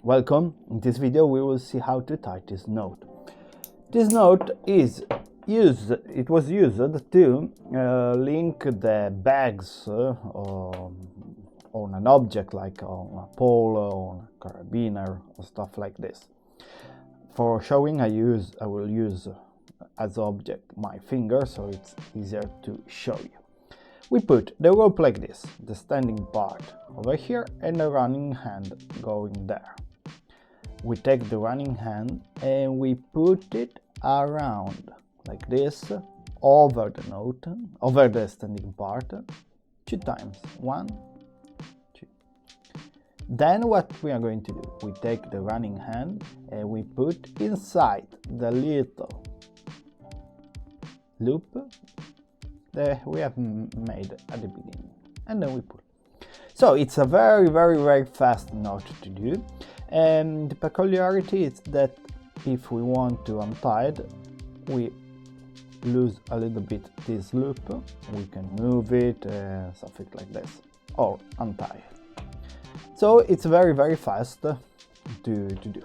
Welcome. In this video we will see how to tie this note. This note was used to link the bags on an object like on a pole or on a carabiner or stuff like this. For showing I will use as object my finger, so it's easier to show you. We put the rope like this, the standing part over here and the running hand going there. We take the running hand and we put it around like this over the note, over the standing part, 2 times. 1, 2. Then what we are going to do, we take the running hand and we put inside the little loop that we have made at the beginning, and then we pull. So it's a very fast knot to do, and the peculiarity is that if we want to untie it, we lose a little bit this loop, we can move it, something like this, or untie it. So it's very fast to do.